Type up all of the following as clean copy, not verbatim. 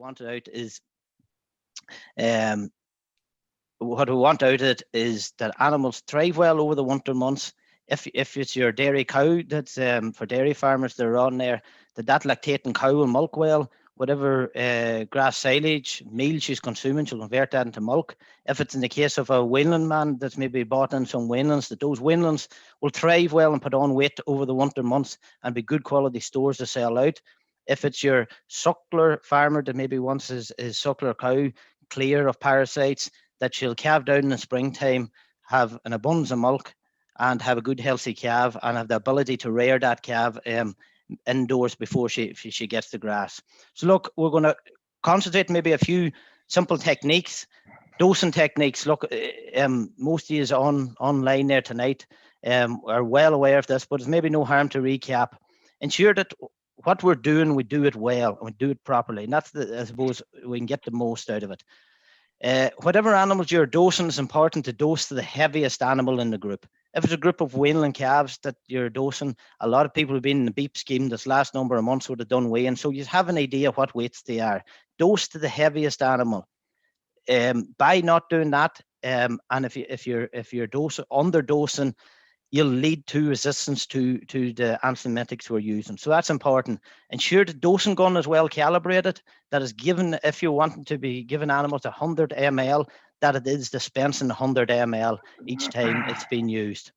want out is what we want out of it is that animals thrive well over the winter months. If it's your dairy cow, that's for dairy farmers, they're on there, that lactating cow will milk well. Whatever grass silage meal she's consuming, she'll convert that into milk. If it's in the case of a weanling man that's maybe bought in some weanlings, that those weanlings will thrive well and put on weight over the winter months and be good quality stores to sell out. If it's your suckler farmer that maybe wants his suckler cow clear of parasites, that she'll calve down in the springtime, have an abundance of milk, and have a good healthy calf, and have the ability to rear that calf indoors before she gets the grass. So look, we're going to concentrate maybe a few simple techniques, dosing techniques. Look, most of you online there tonight are well aware of this, but it's maybe no harm to recap. Ensure that what we're doing, we do it well and we do it properly, and that's I suppose we can get the most out of it. Whatever animals you're dosing, it's important to dose to the heaviest animal in the group. If it's a group of weanling calves that you're dosing, a lot of people who've been in the beep scheme this last number of months would have done weighing, so you have an idea what weights they are. Dose to the heaviest animal. By not doing that, and if you're underdosing, you'll lead to resistance to the antiemetics we're using. So that's important. Ensure the dosing gun is well calibrated. That is given, if you're wanting to be giving animals 100 ml, that it is dispensing 100 ml each time it's being used.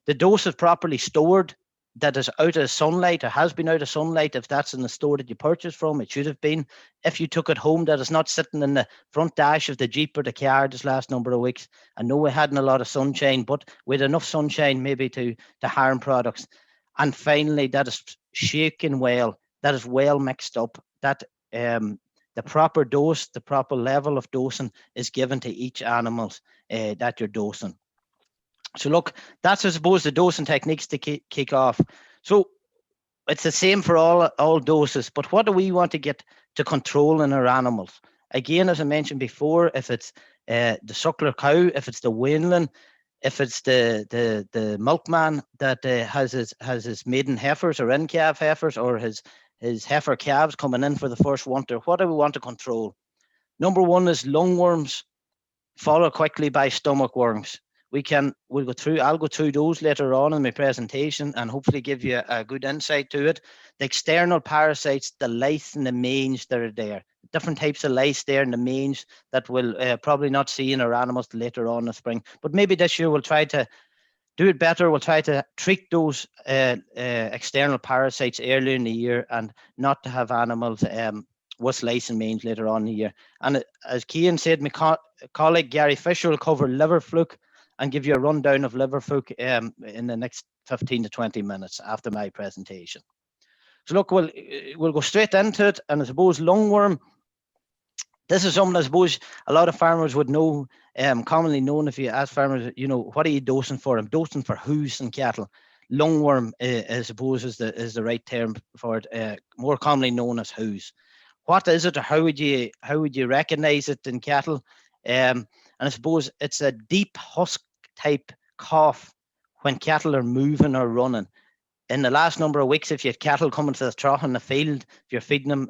The dose is properly stored, that is out of sunlight or has been out of sunlight. If that's in the store that you purchased from, it should have been. If you took it home, that is not sitting in the front dash of the Jeep or the car this last number of weeks. I know we hadn't a lot of sunshine, but with enough sunshine maybe to harm products. And finally, that is shaken well, that is well mixed up, that the proper dose, the proper level of dosing is given to each animal that you're dosing. So look, that's, I suppose, the dosing techniques to kick off. So it's the same for all doses, but what do we want to get to control in our animals? Again, as I mentioned before, if it's the suckler cow, if it's the weanling, if it's the milkman that has his maiden heifers or in-calf heifers, or his heifer calves coming in for the first winter, what do we want to control? Number one is lungworms, followed quickly by stomach worms. I'll go through those later on in my presentation and hopefully give you a good insight to it. The external parasites, the lice and the mange that are there, different types of lice there in the mange that we'll probably not see in our animals later on in the spring. But maybe this year we'll try to do it better. We'll try to treat those external parasites earlier in the year and not to have animals with lice and mange later on in the year. And as Cian said, my colleague Gary Fisher will cover liver fluke and give you a rundown of liver fluke in the next 15 to 20 minutes after my presentation. So look, we'll go straight into it. And I suppose lungworm, this is something I suppose a lot of farmers would know, commonly known. If you ask farmers, what are you dosing for? I'm dosing for hoos and cattle. Lungworm, I suppose, is the right term for it, more commonly known as hoos. What is it, or how would you recognize it in cattle? And I suppose it's a deep husk type cough when cattle are moving or running. In the last number of weeks, if you had cattle coming to the trough in the field, if you're feeding them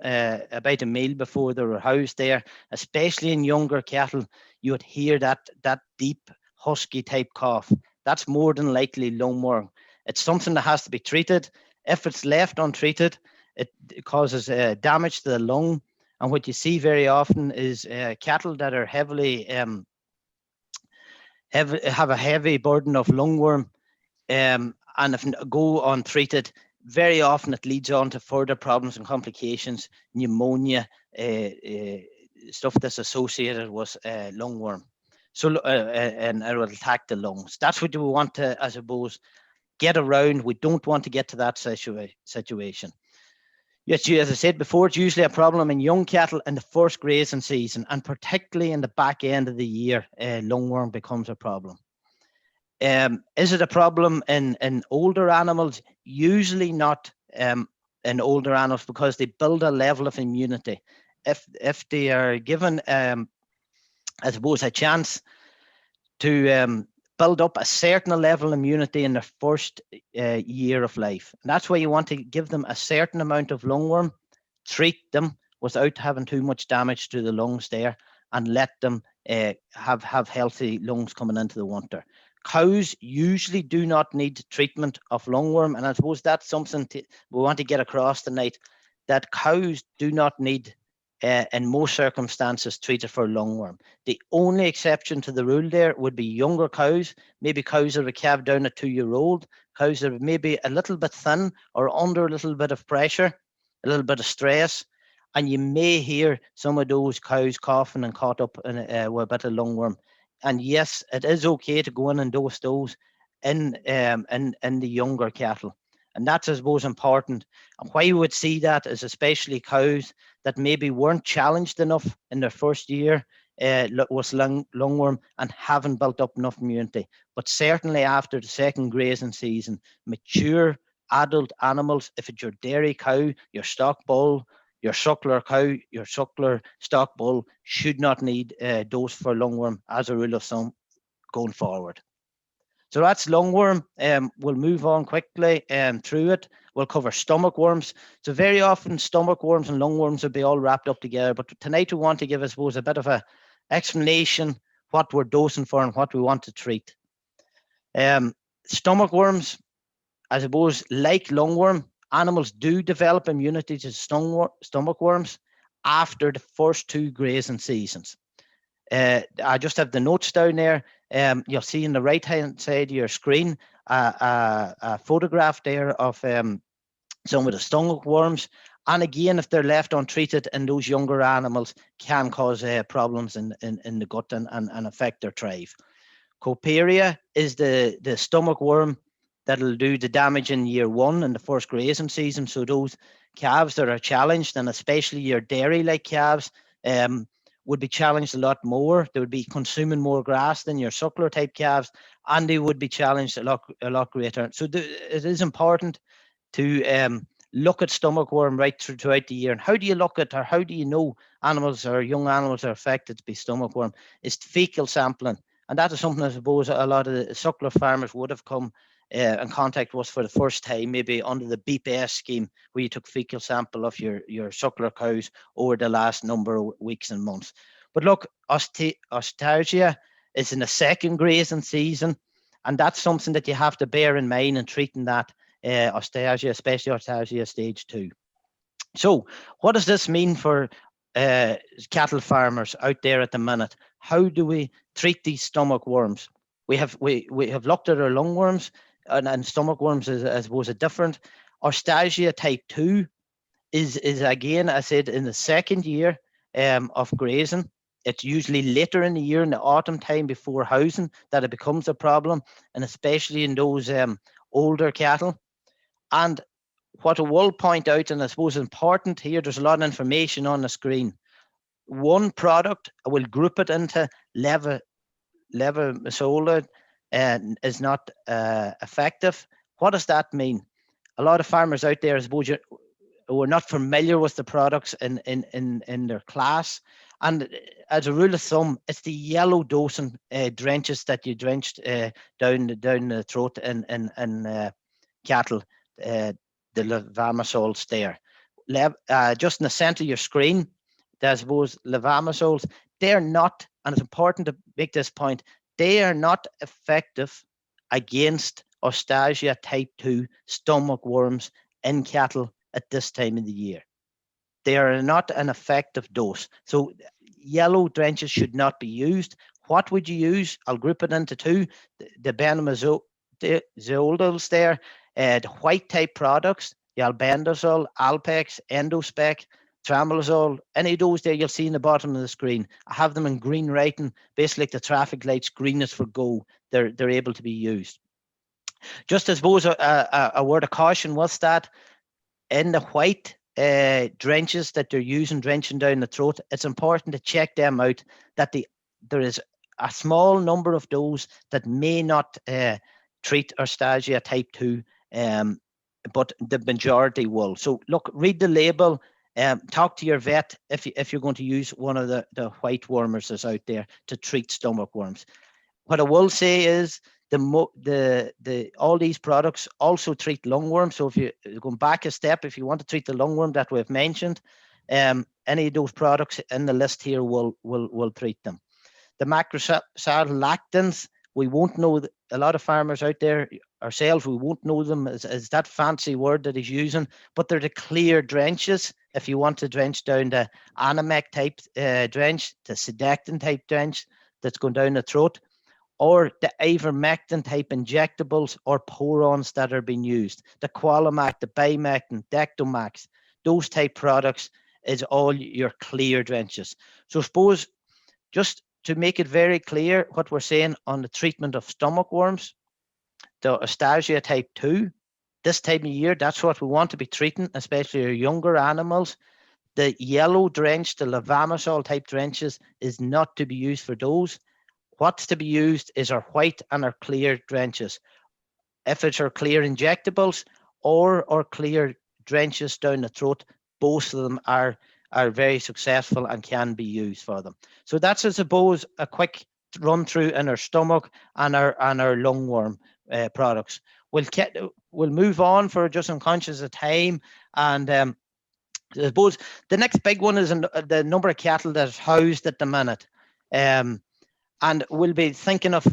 about a meal before they were housed there, especially in younger cattle, you would hear that deep husky type cough. That's more than likely lungworm. It's something that has to be treated. If it's left untreated, it causes damage to the lung. And what you see very often is cattle that are have a heavy burden of lungworm, and if go untreated, very often it leads on to further problems and complications, pneumonia, stuff that's associated with lungworm. So and it will attack the lungs. That's what we want to, I suppose, get around. We don't want to get to that situation. Yes, as I said before, it's usually a problem in young cattle in the first grazing season, and particularly in the back end of the year, lungworm becomes a problem. Is it a problem in older animals? Usually not in older animals, because they build a level of immunity. If they are given, I suppose, a chance to build up a certain level of immunity in their first year of life. And that's why you want to give them a certain amount of lungworm, treat them, without having too much damage to the lungs there, and let them have healthy lungs coming into the winter. Cows usually do not need treatment of lungworm, and I suppose that's something we want to get across tonight, that cows do not need, in most circumstances, treated for lungworm. The only exception to the rule there would be younger cows, maybe cows that are calved down at 2-year-old, cows that are maybe a little bit thin or under a little bit of pressure, a little bit of stress, and you may hear some of those cows coughing and caught up with a bit of lungworm. And yes, it is okay to go in and dose those in the younger cattle. And that's, I suppose, important. And why you would see that is especially cows that maybe weren't challenged enough in their first year with lungworm and haven't built up enough immunity. But certainly after the second grazing season, mature adult animals, if it's your dairy cow, your stock bull, your suckler cow, your suckler stock bull, should not need a dose for lungworm as a rule of thumb going forward. So that's lungworm. We'll move on quickly through it. We'll cover stomach worms. So very often stomach worms and lungworms will be all wrapped up together. But tonight we want to give, I suppose, a bit of an explanation what we're dosing for and what we want to treat. Stomach worms, I suppose, like lungworm, animals do develop immunity to stomach worms after the first 2 grazing seasons. I just have the notes down there. You'll see in the right-hand side of your screen a photograph there of some of the stomach worms. And again, if they're left untreated in those younger animals, can cause problems in the gut and affect their thrive. Coparia is the stomach worm that'll do the damage in year 1 in the first grazing season. So those calves that are challenged, and especially your dairy-like calves, would be challenged a lot more. They would be consuming more grass than your suckler type calves, and they would be challenged a lot greater. So it is important to look at stomach worm right throughout the year. And how do you look at, or how do you know animals or young animals are affected by stomach worm? It's fecal sampling. And that is something I suppose a lot of the suckler farmers would have come in contact with for the first time, maybe under the BPS scheme, where you took fecal sample of your suckler cows over the last number of weeks and months. But look, Ostargia is in the second grazing season, and that's something that you have to bear in mind in treating that Ostargia, especially Ostargia stage 2. So what does this mean for cattle farmers out there at the minute? How do we treat these stomach worms? We have looked at our lungworms, and stomach worms is, I suppose, a different. Ostargia type 2 is again, I said, in the second year of grazing. It's usually later in the year, in the autumn time before housing, that it becomes a problem, and especially in those older cattle. And what I will point out, and I suppose important here, there's a lot of information on the screen. One product, I will group it into levomisola, and is not effective. What does that mean? A lot of farmers out there, I suppose, who are not familiar with the products in their class. And as a rule of thumb, it's the yellow dosing drenches that you drenched down the throat in cattle, the levamisols there. Just in the center of your screen, there's those levamisols. They're not, and it's important to make this point, they are not effective against Ostargia type 2 stomach worms in cattle at this time of the year. They are not an effective dose. So yellow drenches should not be used. What would you use? I'll group it into 2. The benazoles there, the white type products, the albendazole, Alpex, Endospec, tramadol, any of those there you'll see in the bottom of the screen. I have them in green writing, basically like the traffic lights, green is for go. They're able to be used. Just as suppose a word of caution was that in the white drenches that they're using, drenching down the throat, it's important to check them out, that there is a small number of those that may not treat Ostargia type 2, but the majority will. So look, read the label. Talk to your vet if you're going to use one of the white wormers that's out there to treat stomach worms. What I will say is all these products also treat lungworm. So if you're going back a step, if you want to treat the lungworm that we've mentioned, any of those products in the list here will treat them. The macrolactins, we won't know. A lot of farmers out there ourselves, we won't know them as that fancy word that he's using, but they're the clear drenches. If you want to drench down the Animec type drench, the Sedectin type drench that's going down the throat, or the ivermectin type injectables or porons that are being used, the Qualimac, the Bimectin, Dectomax, those type products is all your clear drenches. So suppose, just to make it very clear what we're saying on the treatment of stomach worms, the Ostagia type 2, this time of year, that's what we want to be treating, especially our younger animals. The yellow drench, the levamisole type drenches, is not to be used for those. What's to be used is our white and our clear drenches. If it's our clear injectables or our clear drenches down the throat, both of them are very successful and can be used for them. So that's, I suppose, a quick run through in our stomach and our lungworm products. We'll move on, for just unconscious of time, and I suppose the next big one is the number of cattle that's housed at the minute. And we'll be thinking of,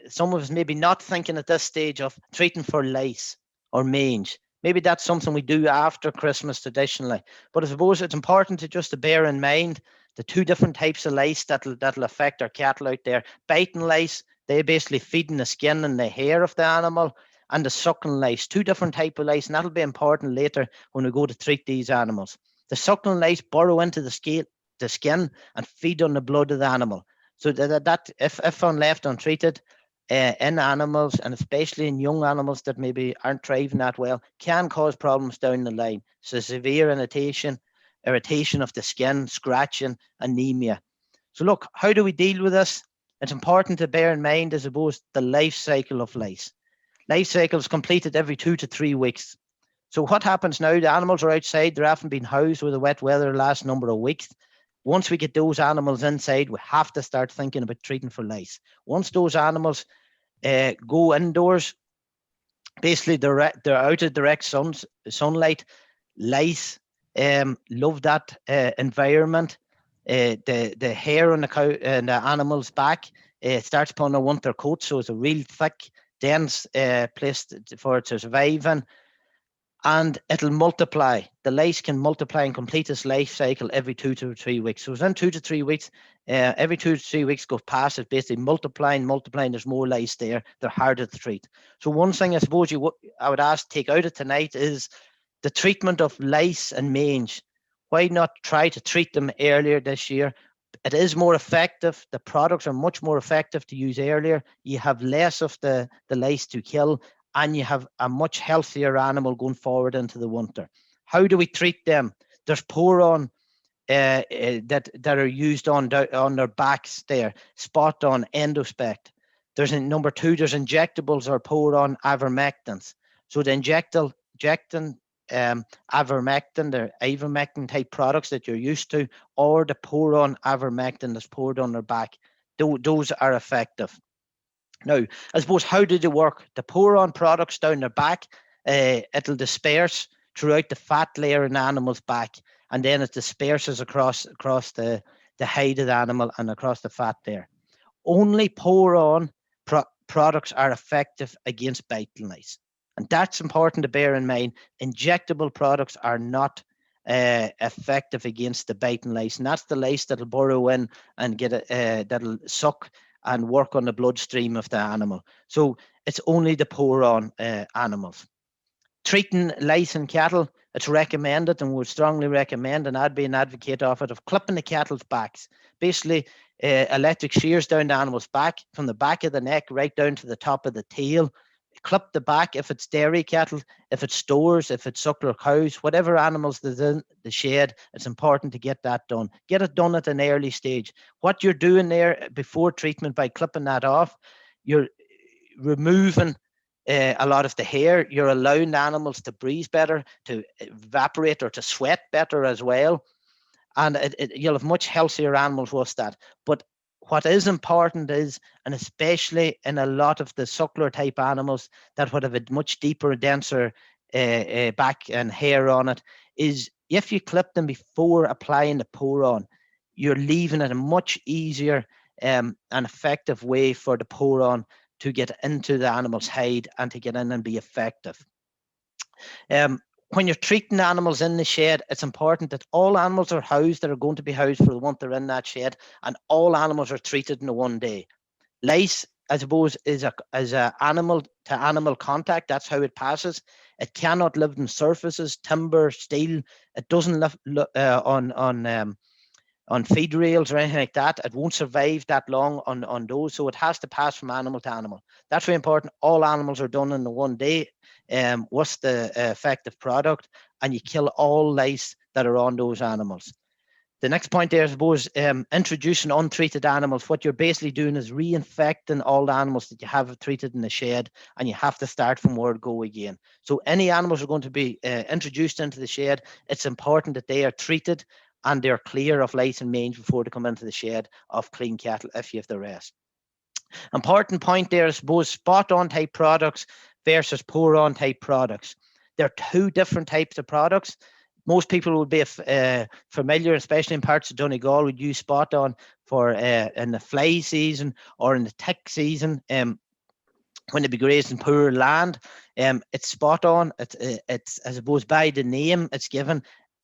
some of us maybe not thinking at this stage of treating for lice or mange. Maybe that's something we do after Christmas traditionally. But I suppose it's important to bear in mind the two different types of lice that'll affect our cattle out there. Biting lice, they basically feed in the skin and the hair of the animal, and the suckling lice, two different types of lice, and that'll be important later when we go to treat these animals. The suckling lice burrow into the skin and feed on the blood of the animal. So that if left untreated, in animals, and especially in young animals that maybe aren't thriving that well, can cause problems down the line. So severe irritation of the skin, scratching, anemia. So look, how do we deal with this? It's important to bear in mind, I suppose, the life cycle of lice. Life cycle is completed every 2 to 3 weeks. So what happens now? The animals are outside, they haven't been housed with the wet weather the last number of weeks. Once we get those animals inside, we have to start thinking about treating for lice. Once those animals go indoors, basically they're out of direct sunlight. Lice love that environment. The hair on the cow and the animal's back starts putting on winter coat, so it's a real thick, dense place for it to survive in. And it'll multiply. The lice can multiply and complete its life cycle every 2 to 3 weeks. So within 2 to 3 weeks, every 2 to 3 weeks goes past, it's basically multiplying. There's more lice there. They're harder to treat. So one thing I suppose I would ask take out of tonight is the treatment of lice and mange. Why not try to treat them earlier this year? It is more effective. The products are much more effective to use earlier. You have less of the lice to kill, and you have a much healthier animal going forward into the winter. How do we treat them? There's poron that are used on their backs there, spot on, endospect. There's number 2, there's injectables or poron ivermectins. So the injectin, ivermectin, the ivermectin type products that you're used to, or the poron ivermectin that's poured on their back, those are effective. Now, I suppose, how do they work? The poron products down their back, it'll disperse throughout the fat layer in the animal's back, and then it disperses across the hide of the animal and across the fat there. Only poron products are effective against biting lice, and that's important to bear in mind. Injectable products are not effective against the biting lice, and that's the lice that'll burrow in and that'll suck and work on the bloodstream of the animal. So it's only the poron animals. Treating lice in cattle, it's recommended, and we strongly recommend, and I'd be an advocate of it, of clipping the cattle's backs. Basically, electric shears down the animal's back, from the back of the neck right down to the top of the tail. Clip the back if it's dairy cattle, if it's stores, if it's suckler cows, whatever animals that's in the shed, it's important to get that done. Get it done at an early stage. What you're doing there before treatment by clipping that off, you're removing a lot of the hair. You're allowing the animals to breathe better, to evaporate or to sweat better as well. And you'll have much healthier animals with that. But what is important is, and especially in a lot of the suckler type animals that would have a much deeper, denser back and hair on it, is if you clip them before applying the pour-on, you're leaving it a much easier and effective way for the pour-on to get into the animal's hide and to get in and be effective. When you're treating animals in the shed, it's important that all animals are housed that are going to be housed for the winter in that shed, and all animals are treated in the one day. Lice, I suppose, is a animal to animal contact. That's how it passes. It cannot live in surfaces, timber, steel. It doesn't live on feed rails or anything like that. It won't survive that long on those, so it has to pass from animal to animal. That's very important. All animals are done in the one day. What's the effective product? And you kill all lice that are on those animals. The next point there, I suppose, introducing untreated animals. What you're basically doing is reinfecting all the animals that you have treated in the shed, and you have to start from word go again. So any animals are going to be introduced into the shed. It's important that they are treated and they're clear of lice and mange before they come into the shed of clean cattle if you have the rest. Important point there, I suppose, spot-on type products versus pour-on type products. There are two different types of products. Most people would be familiar, especially in parts of Donegal, would use spot-on for in the fly season or in the tick season. When they be grazing poor land, it's spot on. It's I suppose by the name it's given.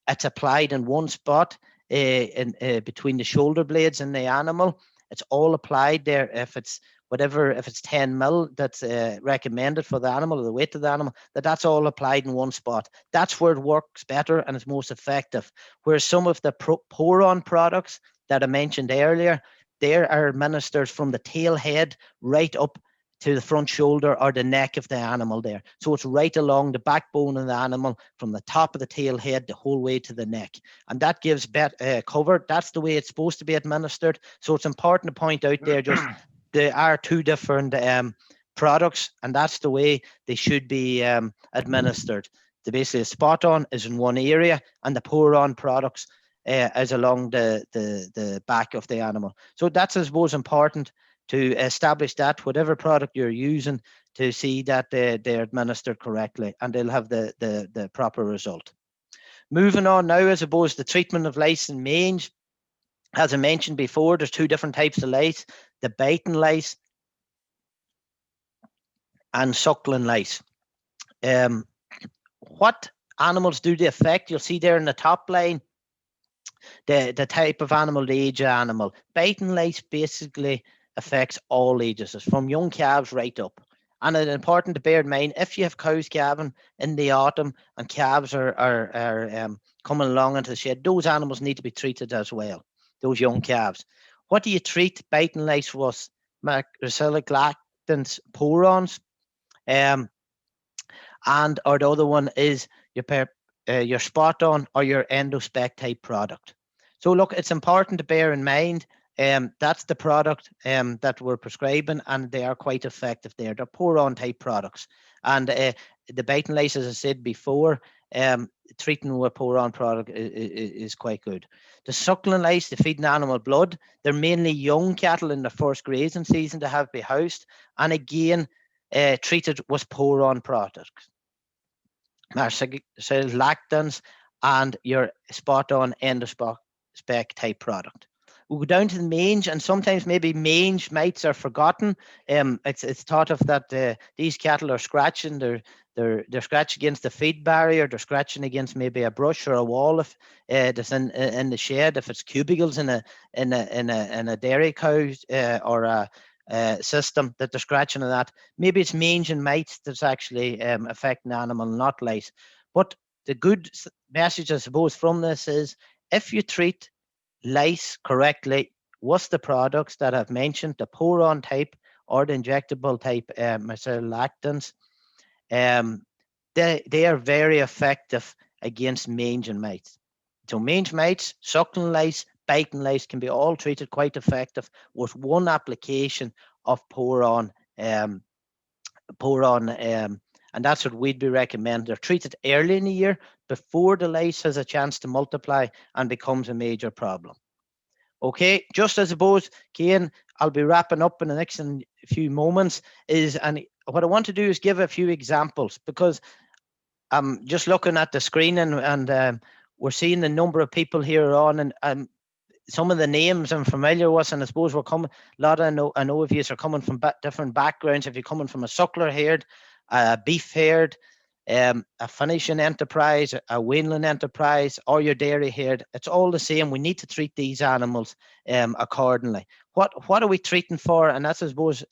It's applied in one spot between the shoulder blades and the animal. It's all applied there. If it's 10 mil that's recommended for the animal or the weight of the animal, that's all applied in one spot. That's where it works better and it's most effective. Whereas some of the pour-on products that I mentioned earlier, they are administered from the tail head right up to the front shoulder or the neck of the animal there. So it's right along the backbone of the animal from the top of the tail head the whole way to the neck. And that gives better cover. That's the way it's supposed to be administered. So it's important to point out there just there are two different products, and that's the way they should be administered. The basically spot on is in one area, and the pour on products is along the back of the animal. So that's, I suppose, important to establish that whatever product you're using, to see that they're administered correctly and they'll have the proper result. Moving on now, I suppose, the treatment of lice and mange. As I mentioned before, there's two different types of lice, the biting lice and suckling lice. What animals do they affect? You'll see there in the top line, the type of animal, the age of animal. Biting lice basically affects all ages, from young calves right up. And it's important to bear in mind, if you have cows calving in the autumn and calves are coming along into the shed, those animals need to be treated as well, those young calves. What do you treat biting lice with? Macrocyllic lactans pour-ons, and or the other one is your spot-on or your endospec type product. So look, it's important to bear in mind that's the product that we're prescribing, and they are quite effective there. They're pour-on type products. And the biting lice, as I said before, treating with pour-on product is quite good. The suckling lice, the feeding animal blood, they're mainly young cattle in the first grazing season to have be housed, and again, treated with pour-on products. Lactans and your spot-on endospec type product. We'll go down to the mange, and sometimes maybe mange mites are forgotten. It's thought of that these cattle are scratching. They're scratching against the feed barrier. They're scratching against maybe a brush or a wall if that's in the shed. If it's cubicles in a dairy cow or a system that they're scratching on that, maybe it's mange and mites that's actually affecting the animal, not lice. But the good message, I suppose, from this is if you treat lice correctly, what's the products that I've mentioned, the pour-on type or the injectable type lactans, they are very effective against mange and mites. So mange mites, suckling lice, biting lice can be all treated quite effective with one application of pour-on, and that's what we'd be recommending. They're treated early in the year before the lice has a chance to multiply and becomes a major problem. Okay, just as I suppose, Cian, I'll be wrapping up in the next few moments. And what I want to do is give a few examples, because I'm just looking at the screen and we're seeing the number of people here on, and some of the names I'm familiar with, and I suppose we're coming. A lot of I know if you are coming from different backgrounds. If you're coming from a suckler herd, a beef herd, a finishing enterprise, a weanling enterprise, or your dairy herd, it's all the same. We need to treat these animals accordingly. What are we treating for? And that's, I suppose,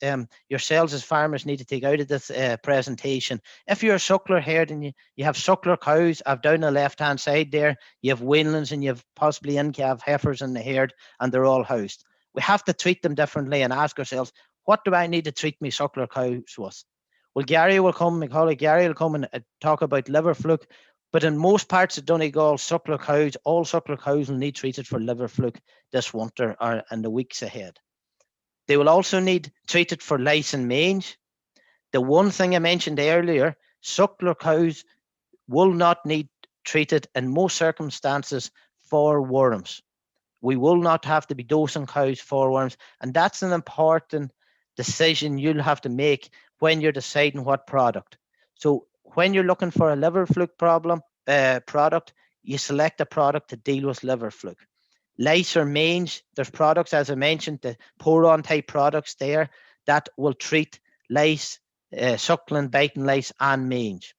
yourselves as farmers need to take out of this presentation. If you're a suckler herd and you have suckler cows, I've down the left-hand side there, you have weanlings and you have possibly in-calf heifers in the herd, and they're all housed. We have to treat them differently and ask ourselves, what do I need to treat my suckler cows with? Well, Gary will come, my colleague Gary will come and talk about liver fluke. But in most parts of Donegal, all suckler cows will need treated for liver fluke this winter or in the weeks ahead. They will also need treated for lice and mange. The one thing I mentioned earlier, suckler cows will not need treated in most circumstances for worms. We will not have to be dosing cows for worms, and that's an important decision you'll have to make when you're deciding what product. So when you're looking for a liver fluke product, you select a product to deal with liver fluke. Lice or mange, there's products, as I mentioned, the pour-on type products there that will treat lice, suckling, biting lice, and mange.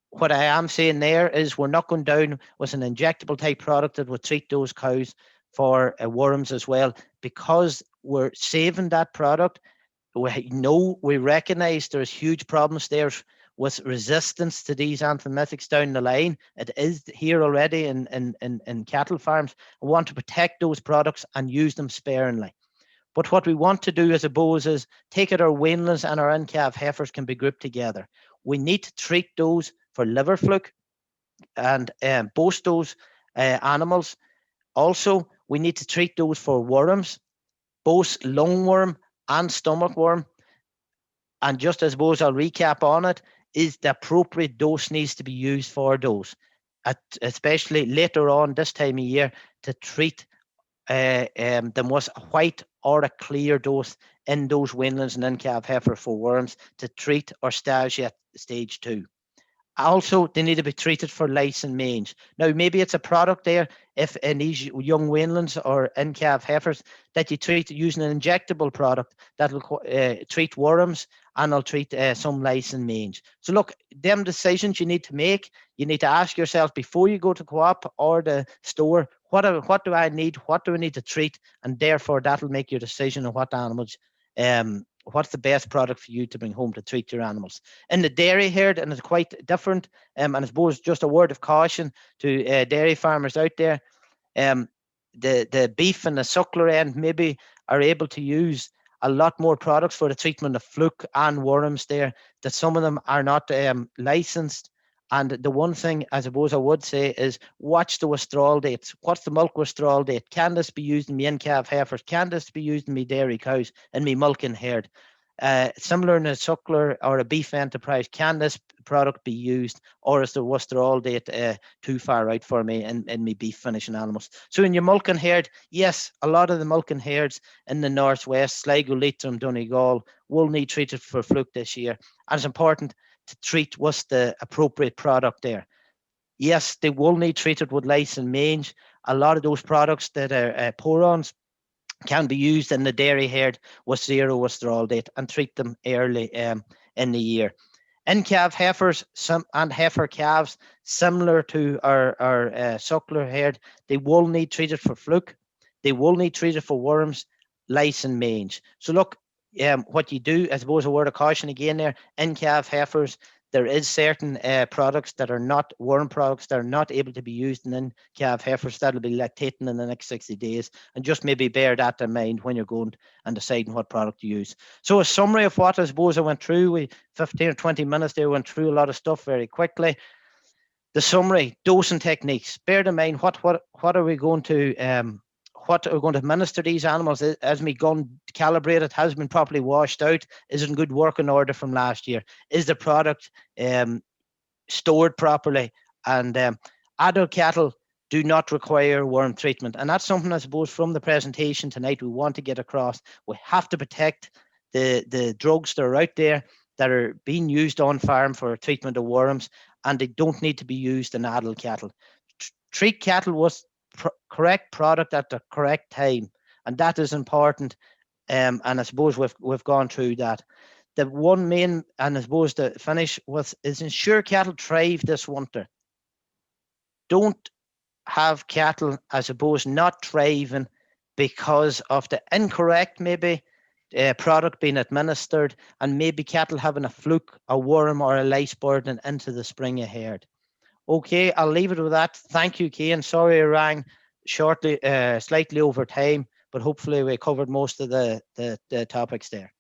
What I am saying there is we're not going down with an injectable type product that will treat those cows for worms as well, because we're saving that product. We recognize there's huge problems there with resistance to these anthelmintics down the line. It is here already in cattle farms. We want to protect those products and use them sparingly. But what we want to do, I suppose, is take it our weanlings and our in-calf heifers can be grouped together. We need to treat those for liver fluke and both those animals. Also, we need to treat those for worms, both lungworm and stomach worm. And just, I suppose, I'll recap on it, is the appropriate dose needs to be used for those, especially later on this time of year, to treat them with a white or a clear dose in those weanlings and in-calf heifer for worms to treat or stage at stage 2. Also, they need to be treated for lice and mange. Now, maybe it's a product there, if in these young weanlings or in-calf heifers, that you treat using an injectable product that will treat worms and will treat some lice and mange. So look, them decisions you need to make, you need to ask yourself before you go to co-op or the store, what do I need? What do I need to treat? And therefore, that'll make your decision on what animals what's the best product for you to bring home to treat your animals. In the dairy herd, and it's quite different, and I suppose just a word of caution to dairy farmers out there, the beef and the suckler end maybe are able to use a lot more products for the treatment of fluke and worms there, that some of them are not licensed. And the one thing I suppose I would say is watch the withdrawal dates. What's the milk withdrawal date? Can this be used in my in-calf heifers? Can this be used in my dairy cows and my milking herd? Similar in a suckler or a beef enterprise, can this product be used, or is the withdrawal date too far out for me in my beef finishing animals? So in your milking herd, yes, a lot of the milking herds in the northwest, Sligo, Leitrim, Donegal, will need treated for fluke this year. And it's important to treat what's the appropriate product there. Yes, they will need treated with lice and mange. A lot of those products that are pour-ons can be used in the dairy herd with zero withdrawal date and treat them early in the year. In-calf heifers and heifer calves, similar to our suckler herd, they will need treated for fluke. They will need treated for worms, lice and mange. So look, what you do, I suppose a word of caution again there, in-calf heifers, there is certain products that are not worm products that are not able to be used in in-calf heifers that'll be lactating in the next 60 days. And just maybe bear that in mind when you're going and deciding what product to use. So a summary of what I suppose I went through, we 15 or 20 minutes there, went through a lot of stuff very quickly. The summary, dosing techniques. Bear in mind what are we going to what are we going to administer these animals? Has my gun calibrated? Has been properly washed out? Is it in good working order from last year? Is the product stored properly? And adult cattle do not require worm treatment. And that's something I suppose from the presentation tonight we want to get across. We have to protect the drugs that are out there that are being used on farm for treatment of worms, and they don't need to be used in adult cattle. treat cattle with correct product at the correct time, and that is important. And I suppose we've gone through that. The one main, and I suppose to finish with, is ensure cattle thrive this winter. Don't have cattle, I suppose, not thriving because of the incorrect maybe product being administered, and maybe cattle having a fluke, a worm, or a lice burden into the spring ahead. Okay, I'll leave it with that. Thank you, Cian. Sorry I rang shortly, slightly over time, but hopefully we covered most of the topics there.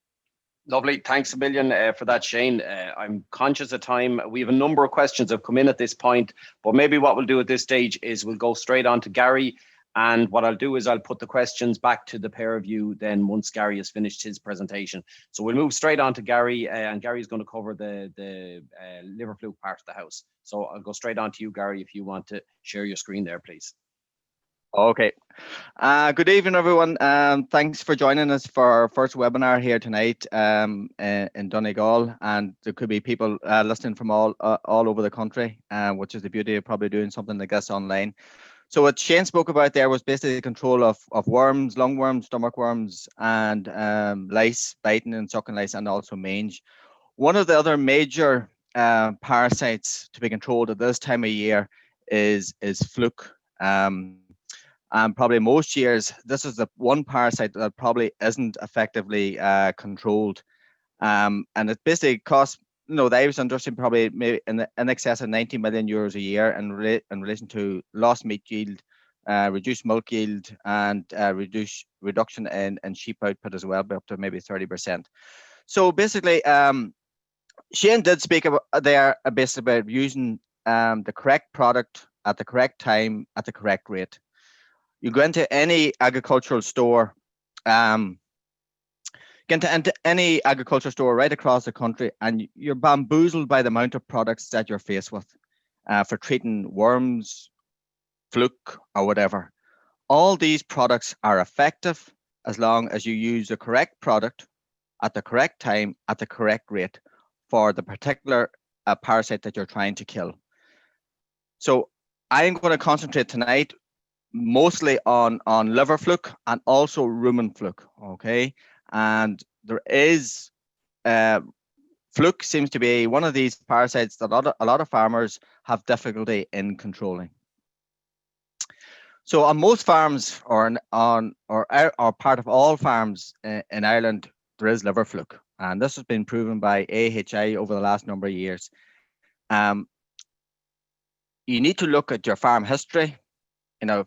Lovely. Thanks a million for that, Shane. I'm conscious of time. We have a number of questions that have come in at this point, but maybe what we'll do at this stage is we'll go straight on to Gary. And what I'll do is I'll put the questions back to the pair of you then once Gary has finished his presentation. So we'll move straight on to Gary, and Gary's going to cover the liver fluke part of the house. So I'll go straight on to you, Gary, if you want to share your screen there, please. Okay. Good evening, everyone. Thanks for joining us for our first webinar here tonight in Donegal. And there could be people listening from all over the country, which is the beauty of probably doing something like this online. So what Shane spoke about there was basically the control of worms, lungworms, stomach worms, and lice, biting and sucking lice, and also mange. One of the other major parasites to be controlled at this time of year is fluke. And probably most years, this is the one parasite that probably isn't effectively controlled. And it basically costs, the Irish industry probably maybe in excess of 90 million euros a year in relation to lost meat yield, reduced milk yield, and reduction in sheep output as well, by up to maybe 30%. So basically, Shane did speak about there basically about using the correct product at the correct time at the correct rate. You go into any agricultural store, get into any agricultural store right across the country, and you're bamboozled by the amount of products that you're faced with for treating worms, fluke, or whatever. All these products are effective as long as you use the correct product at the correct time at the correct rate for the particular parasite that you're trying to kill. So I'm going to concentrate tonight mostly on liver fluke and also rumen fluke, okay? And there is, fluke seems to be one of these parasites that a lot of farmers have difficulty in controlling. So on most farms, or part of all farms in Ireland, there is liver fluke. And this has been proven by AHI over the last number of years. You need to look at your farm history.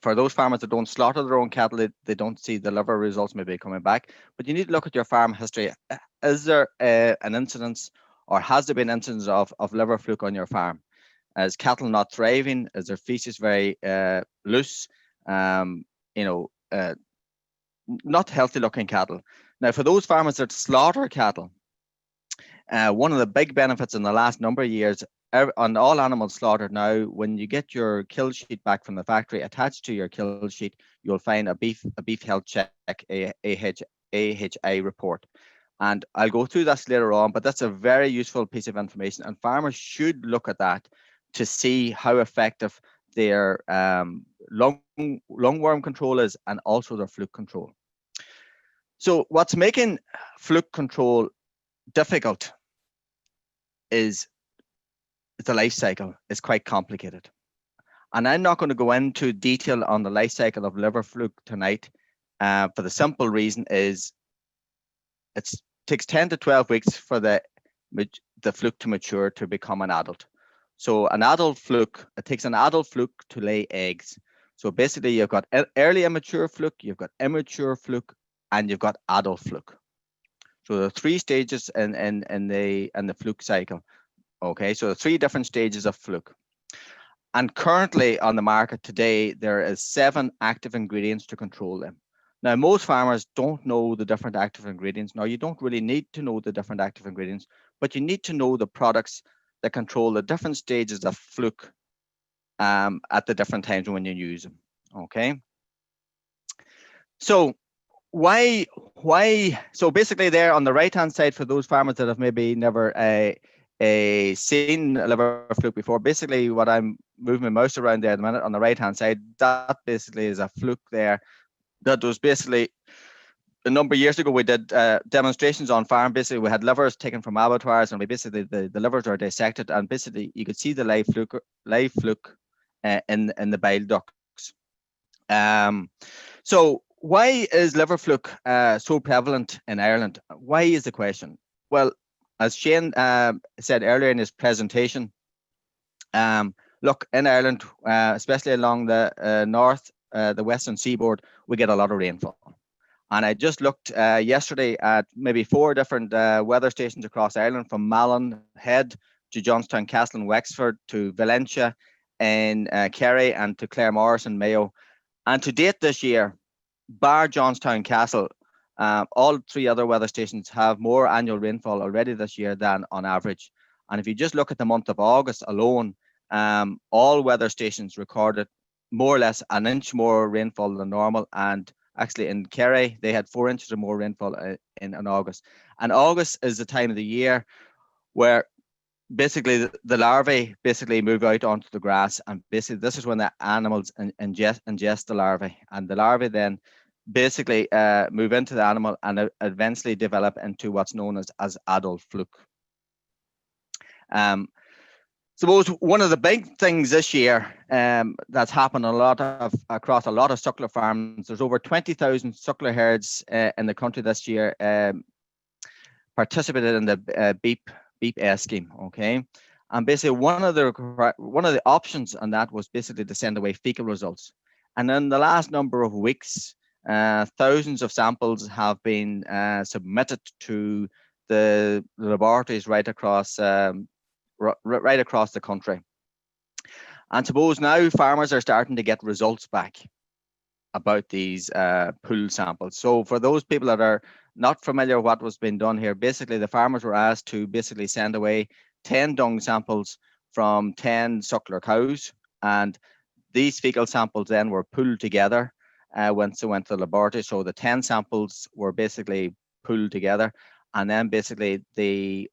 For those farmers that don't slaughter their own cattle, they don't see the liver results maybe coming back. But you need to look at your farm history. Is there an incidence, or has there been incidents of liver fluke on your farm? Is cattle not thriving? Is their feces very loose? Not healthy looking cattle. Now, for those farmers that slaughter cattle, one of the big benefits in the last number of years on all animals slaughtered now, when you get your kill sheet back from the factory, attached to your kill sheet, you'll find a beef health check, AHI report. And I'll go through this later on, but that's a very useful piece of information, and farmers should look at that to see how effective their lungworm control is, and also their fluke control. So what's making fluke control difficult is the life cycle is quite complicated. And I'm not going to go into detail on the life cycle of liver fluke tonight, for the simple reason is it takes 10 to 12 weeks for the fluke to mature to become an adult. So an adult fluke, it takes an adult fluke to lay eggs. So basically you've got early immature fluke, you've got immature fluke, and you've got adult fluke. So there are 3 stages in the fluke cycle. Okay, so 3 different stages of fluke. And currently on the market today, there is 7 active ingredients to control them. Now, most farmers don't know the different active ingredients. Now, you don't really need to know the different active ingredients, but you need to know the products that control the different stages of fluke at the different times when you use them. Okay. So why? So basically there on the right-hand side, for those farmers that have maybe never seen liver fluke before. Basically, what I'm moving my mouse around there at the minute on the right-hand side, that basically is a fluke there. That was basically a number of years ago. We did demonstrations on farm. Basically, we had livers taken from abattoirs, and we basically the livers are dissected, and basically you could see the live fluke in the bile ducts. So why is liver fluke so prevalent in Ireland? Why is the question? Well, as Shane said earlier in his presentation, look, in Ireland, especially along the north, the western seaboard, we get a lot of rainfall. And I just looked yesterday at maybe 4 different weather stations across Ireland, from Malin Head to Johnstown Castle in Wexford to Valentia in Kerry and to Claremorris in Mayo. And to date this year, bar Johnstown Castle, all 3 other weather stations have more annual rainfall already this year than on average. And if you just look at the month of August alone, all weather stations recorded more or less an inch more rainfall than normal. And actually in Kerry, they had 4 inches or more rainfall in August. And August is the time of the year where basically the larvae basically move out onto the grass, and basically this is when the animals ingest the larvae, and the larvae then basically move into the animal and eventually develop into what's known as adult fluke. Suppose one of the big things this year that's happened across a lot of suckler farms, there's over 20,000 suckler herds in the country this year participated in the BEEP S scheme, okay? And basically one of the options on that was basically to send away fecal results. And in the last number of weeks, thousands of samples have been submitted to the laboratories right across the country. And suppose now farmers are starting to get results back about these pool samples. So for those people that are not familiar with what was being done here, basically the farmers were asked to basically send away 10 dung samples from 10 suckler cows, and these fecal samples then were pooled together once they went to the laboratory. So the 10 samples were basically pooled together, and then basically the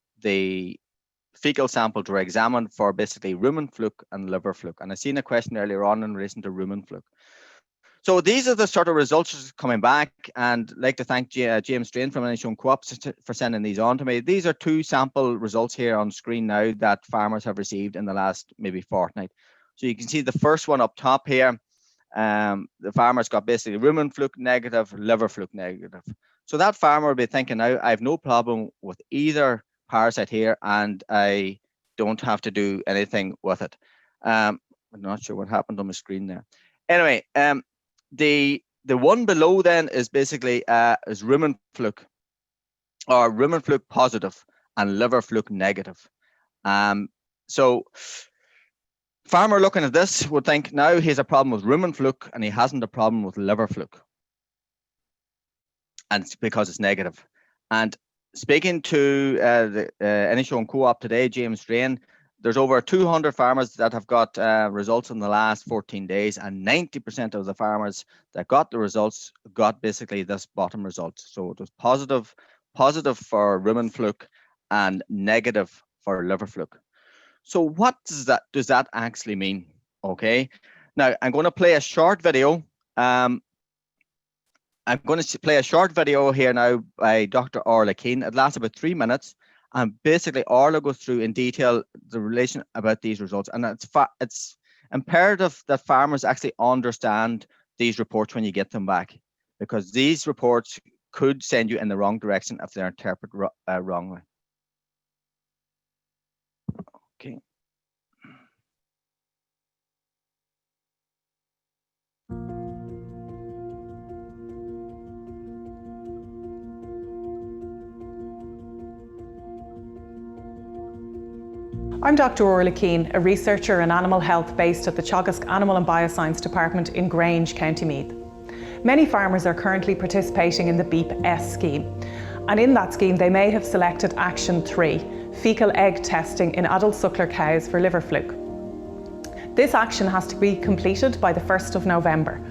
fecal samples were examined for basically rumen fluke and liver fluke. And I seen a question earlier on in relation to rumen fluke. So these are the sort of results coming back, and I'd like to thank James Strain from Inishowen Co-op for sending these on to me. These are 2 sample results here on screen now that farmers have received in the last maybe fortnight. So you can see the first one up top here. The farmer's got basically rumen fluke negative, liver fluke negative. So that farmer will be thinking, now I have no problem with either parasite here, and I don't have to do anything with it. I'm not sure what happened on my screen there. Anyway, the one below then is basically is rumen fluke, or rumen fluke positive and liver fluke negative. So farmer looking at this would think now he has a problem with rumen fluke and he hasn't a problem with liver fluke, and it's because it's negative. And speaking to the Inishowen Co-op today, James Strain, there's over 200 farmers that have got results in the last 14 days, and 90% of the farmers that got the results got basically this bottom result. So it was positive for rumen fluke and negative for liver fluke. So what does that actually mean? Okay, now I'm going to play a short video. I'm going to play a short video here now by Dr. Orla Keane. It lasts about 3 minutes. And basically, Orla goes through in detail the relation about these results. And it's imperative that farmers actually understand these reports when you get them back, because these reports could send you in the wrong direction if they're interpreted wrongly. Okay. I'm Dr. Orla Keane, a researcher in animal health based at the Teagasc Animal and Bioscience Department in Grange, County Meath. Many farmers are currently participating in the BEEP S scheme, and in that scheme they may have selected Action 3, fecal egg testing in adult suckler cows for liver fluke. This action has to be completed by the 1st of November,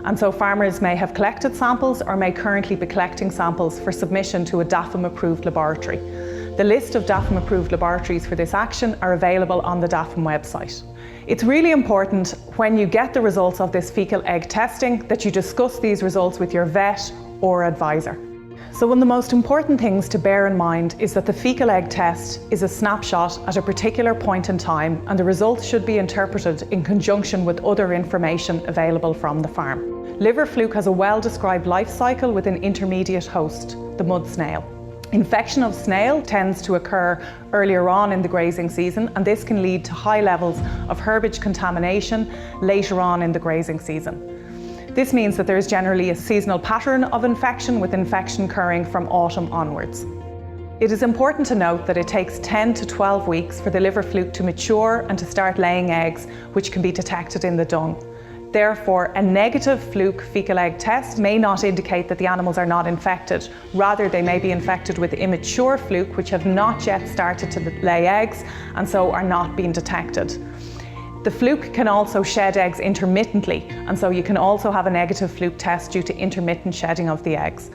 and so farmers may have collected samples or may currently be collecting samples for submission to a DAFM approved laboratory. The list of DAFM approved laboratories for this action are available on the DAFM website. It's really important when you get the results of this fecal egg testing that you discuss these results with your vet or advisor. So one of the most important things to bear in mind is that the fecal egg test is a snapshot at a particular point in time, and the results should be interpreted in conjunction with other information available from the farm. Liver fluke has a well-described life cycle with an intermediate host, the mud snail. Infection of snail tends to occur earlier on in the grazing season, and this can lead to high levels of herbage contamination later on in the grazing season. This means that there is generally a seasonal pattern of infection, with infection occurring from autumn onwards. It is important to note that it takes 10 to 12 weeks for the liver fluke to mature and to start laying eggs, which can be detected in the dung. Therefore, a negative fluke fecal egg test may not indicate that the animals are not infected. Rather, they may be infected with immature fluke, which have not yet started to lay eggs and so are not being detected. The fluke can also shed eggs intermittently, and so you can also have a negative fluke test due to intermittent shedding of the eggs.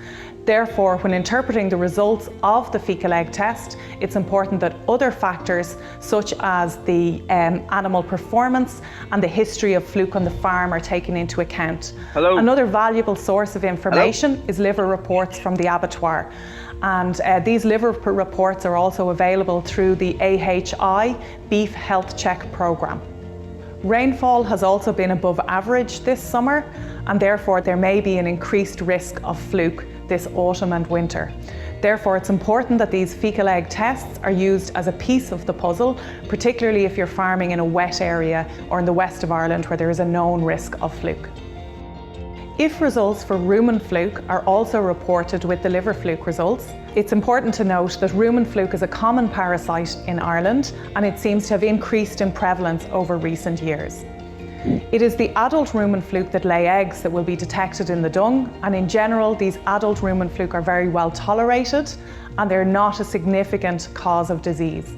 Therefore, when interpreting the results of the fecal egg test, it's important that other factors such as the animal performance and the history of fluke on the farm are taken into account. Hello. Another valuable source of information is liver reports from the abattoir. And these liver reports are also available through the AHI Beef Health Check programme. Rainfall has also been above average this summer, and therefore there may be an increased risk of fluke this autumn and winter. Therefore, it's important that these fecal egg tests are used as a piece of the puzzle, particularly if you're farming in a wet area or in the west of Ireland where there is a known risk of fluke. If results for rumen fluke are also reported with the liver fluke results, it's important to note that rumen fluke is a common parasite in Ireland, and it seems to have increased in prevalence over recent years. It is the adult rumen fluke that lay eggs that will be detected in the dung, and in general these adult rumen fluke are very well tolerated and they're not a significant cause of disease.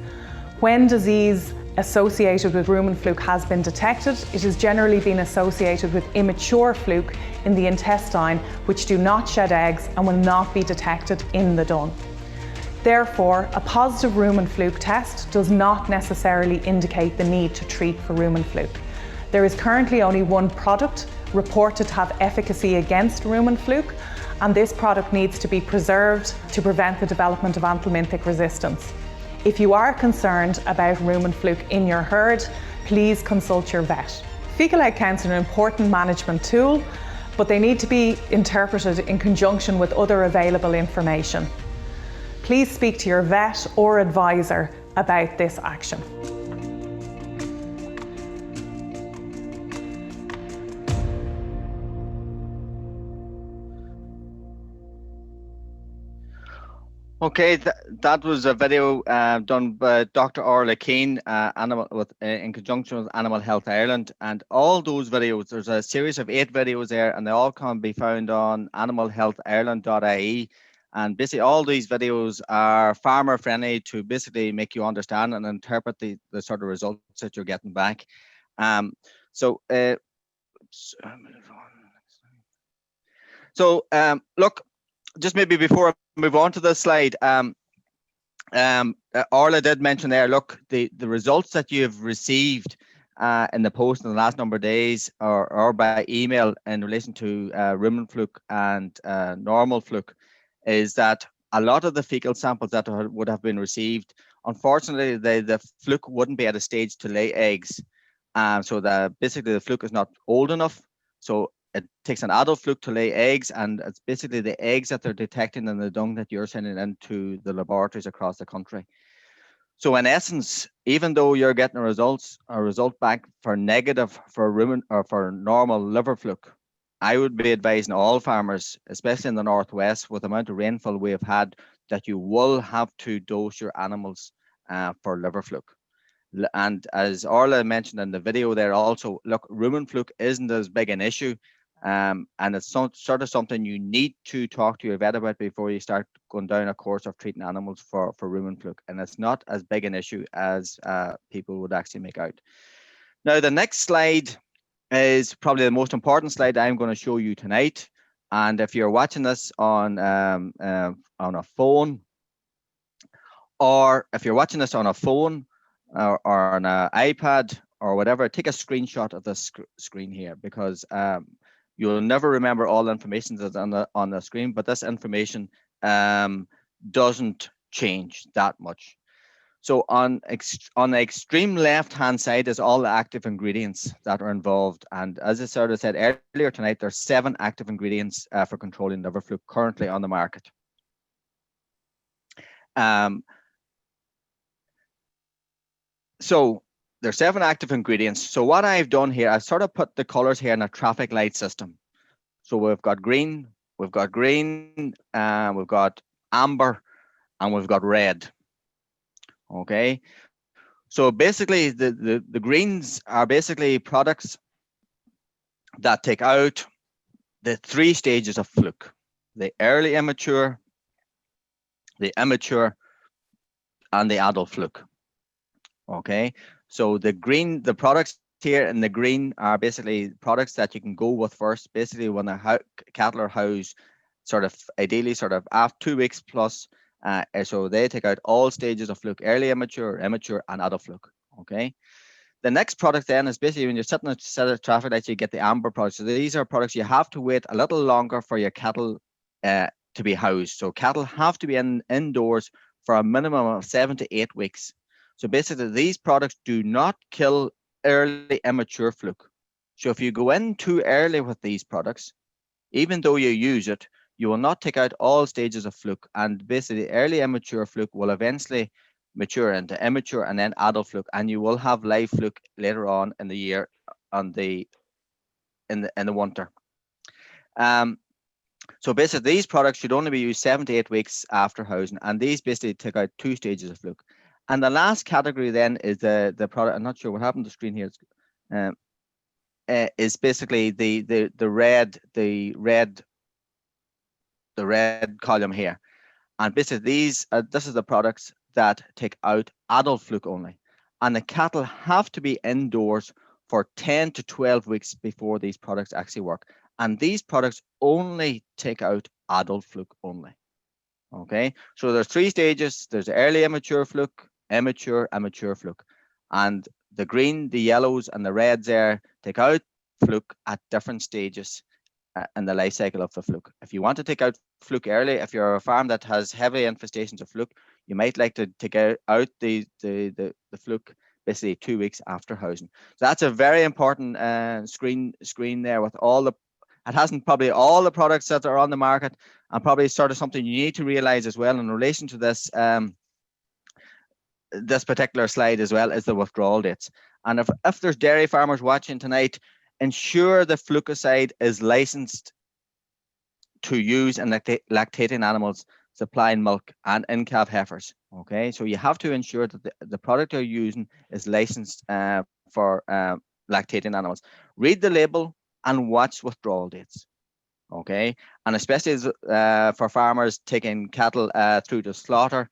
When disease associated with rumen fluke has been detected, it has generally been associated with immature fluke in the intestine, which do not shed eggs and will not be detected in the dung. Therefore, a positive rumen fluke test does not necessarily indicate the need to treat for rumen fluke. There is currently only one product reported to have efficacy against rumen fluke, and this product needs to be preserved to prevent the development of anthelminthic resistance. If you are concerned about rumen fluke in your herd, please consult your vet. Fecal egg counts are an important management tool, but they need to be interpreted in conjunction with other available information. Please speak to your vet or advisor about this action. Okay, that was a video done by Dr. Orla Keane in conjunction with Animal Health Ireland, and all those videos, there's a series of 8 videos there, and they all can be found on animalhealthireland.ie. And basically all these videos are farmer friendly to basically make you understand and interpret the sort of results that you're getting back. Look, just maybe before I move on to this slide, Orla did mention there, look, the results that you've received in the post in the last number of days or by email in relation to rumen fluke and normal fluke is that a lot of the fecal samples that would have been received, unfortunately, the fluke wouldn't be at a stage to lay eggs. So basically the fluke is not old enough. So it takes an adult fluke to lay eggs, and it's basically the eggs that they're detecting in the dung that you're sending into the laboratories across the country. So in essence, even though you're getting a result back for negative for rumen or for normal liver fluke, I would be advising all farmers, especially in the northwest, with the amount of rainfall we have had, that you will have to dose your animals for liver fluke. And as Orla mentioned in the video there also, look, rumen fluke isn't as big an issue. And it's sort of something you need to talk to your vet about before you start going down a course of treating animals for rumen fluke. And it's not as big an issue as people would actually make out. Now, the next slide is probably the most important slide I'm going to show you tonight. And if you're watching this on a phone or if you're watching this on a phone or on an iPad or whatever, take a screenshot of this screen here, because you'll never remember all the information that's on the screen, but this information doesn't change that much. So on the extreme left-hand side is all the active ingredients that are involved. And as I sort of said earlier tonight, there's 7 active ingredients for controlling liver fluke currently on the market. So there's 7 active ingredients. So what I've done here, I've sort of put the colors here in a traffic light system. So we've got green, we've got amber, and we've got red. Okay. So basically the greens are basically products that take out the 3 stages of fluke: the early immature, the immature, and the adult fluke. Okay, so the products here in the green are basically products that you can go with first, basically when the cattle are housed ideally after 2 weeks plus. So they take out all stages of fluke: early immature, immature, and adult fluke. Okay. The next product then is basically when you're sitting at a set of traffic lights, you get the amber products. So these are products you have to wait a little longer for your cattle to be housed. So cattle have to be indoors for a minimum of 7 to 8 weeks. So basically these products do not kill early immature fluke. So if you go in too early with these products, even though you use it, you will not take out all stages of fluke, and basically early immature fluke will eventually mature into immature and then adult fluke, and you will have live fluke later on in the year in the winter. So basically these products should only be used 7 to 8 weeks after housing, and these basically take out 2 stages of fluke. And the last category then is the product. I'm not sure what happened to the screen here. Is basically the red column here, and basically these this is the products that take out adult fluke only, and the cattle have to be indoors for 10 to 12 weeks before these products actually work, and these products only take out adult fluke only. Okay, so there's 3 stages. There's early immature fluke, immature, and mature fluke, and the green, the yellows, and the reds there take out fluke at different stages in the life cycle of the fluke. If you want to take out fluke early, if you're a farm that has heavy infestations of fluke, you might like to take out the fluke basically 2 weeks after housing. So that's a very important screen there with all the. It hasn't probably all the products that are on the market, and probably sort of something you need to realize as well in relation to this. This particular slide as well is the withdrawal dates. And if there's dairy farmers watching tonight, ensure the fluticide is licensed to use in lactating animals supplying milk and in-calf heifers. Okay, so you have to ensure that the product you're using is licensed for lactating animals. Read the label and watch withdrawal dates. Okay, and especially for farmers taking cattle through to slaughter,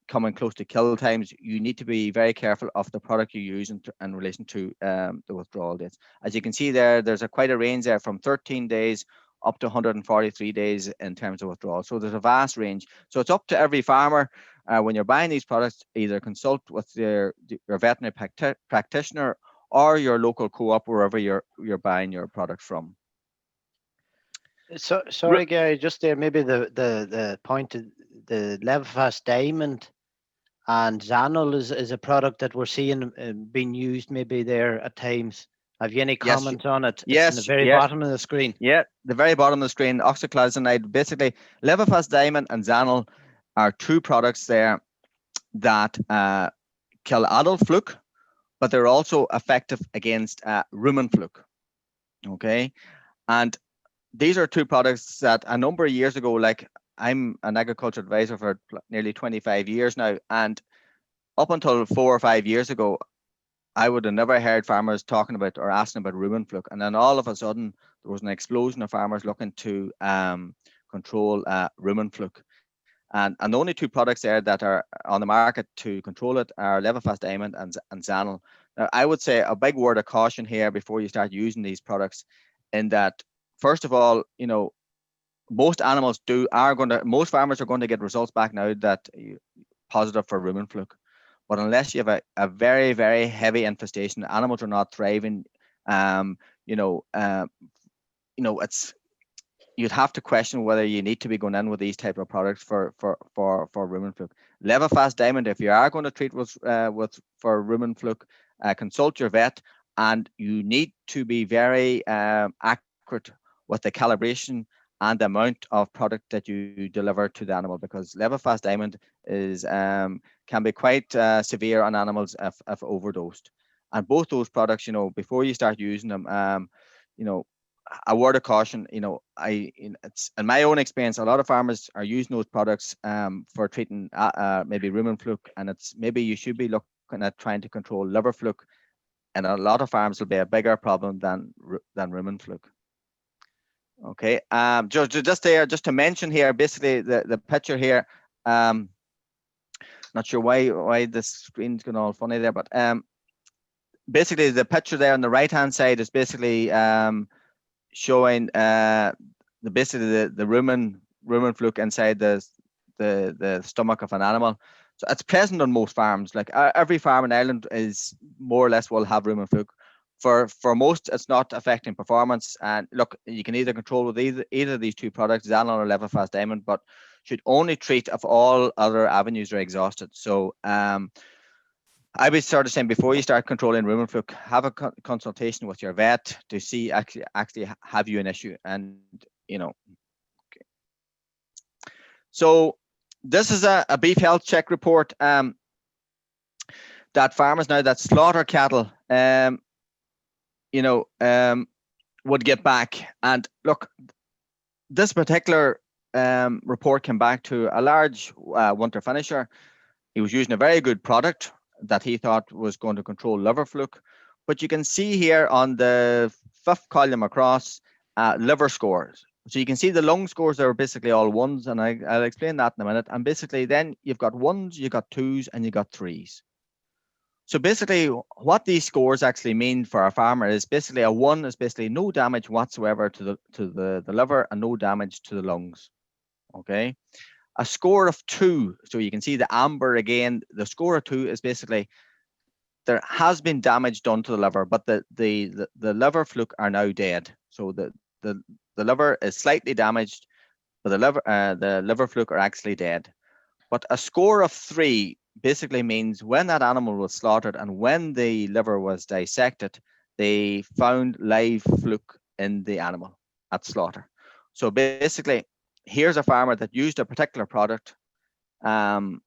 coming close to kill times, you need to be very careful of the product you use in relation to the withdrawal dates. As you can see there, there's quite a range there from 13 days up to 143 days in terms of withdrawal. So there's a vast range. So it's up to every farmer when you're buying these products, either consult with your veterinary practitioner or your local co-op, wherever you're buying your product from. So sorry, Gary, just there, maybe the point of the Levfast Diamond and Zanul is a product that we're seeing being used maybe there at times. Have you any comment on it? Yes. It's in the very bottom of the screen. Yeah, the very bottom of the screen, oxychlorosinide. Basically, Levfast Diamond and Zanul are 2 products there that kill adult fluke, but they're also effective against rumen fluke. Okay, and these are 2 products that a number of years ago, like I'm an agriculture advisor for nearly 25 years now, and up until 4 or 5 years ago, I would have never heard farmers talking about or asking about rumen fluke. And then all of a sudden, there was an explosion of farmers looking to control rumen fluke. And the only 2 products there that are on the market to control it are Levfast Diamond and Zanul. Now, I would say a big word of caution here before you start using these products, in that, first of all, you know, most farmers are going to get results back now that positive for rumen fluke. But unless you have a very, very heavy infestation, animals are not thriving. It's, you'd have to question whether you need to be going in with these type of products for rumen fluke. Levofast Diamond, if you are going to treat for rumen fluke, consult your vet, and you need to be very accurate with the calibration and the amount of product that you deliver to the animal, because Levofast Diamond is can be quite severe on animals if overdosed. And both those products, before you start using them, a word of caution, it's in my own experience, a lot of farmers are using those products for treating maybe rumen fluke, and it's maybe you should be looking at trying to control liver fluke, and a lot of farms will be a bigger problem than rumen fluke. Okay, just to mention here, basically the picture here, not sure why this screen's going all funny there, but basically the picture there on the right hand side is basically showing the rumen fluke inside the stomach of an animal. So it's present on most farms. Like every farm in Ireland is more or less will have rumen fluke. For most, it's not affecting performance. And look, you can either control with either of these two products, Xanol or Levofast Diamond, but should only treat if all other avenues are exhausted. So I would start saying, before you start controlling rumen fluke, have a consultation with your vet to see actually have you an issue. And okay. So this is a beef health check report that farmers now that slaughter cattle would get back. And look, this particular report came back to a large winter finisher. He was using a very good product that he thought was going to control liver fluke. But you can see here on the 5th column across, liver scores. So you can see the lung scores are basically all ones, and I'll explain that in a minute. And basically then you've got ones, you've got twos, and you've got threes. So basically what these scores actually mean for a farmer is basically a 1 is basically no damage whatsoever to the liver and no damage to the lungs. Okay. A score of 2, so you can see the amber again, the score of 2 is basically there has been damage done to the liver, but the liver fluke are now dead. So the liver is slightly damaged, but the liver fluke are actually dead. But a score of 3 basically means when that animal was slaughtered and when the liver was dissected, they found live fluke in the animal at slaughter. So basically, here's a farmer that used a particular product, and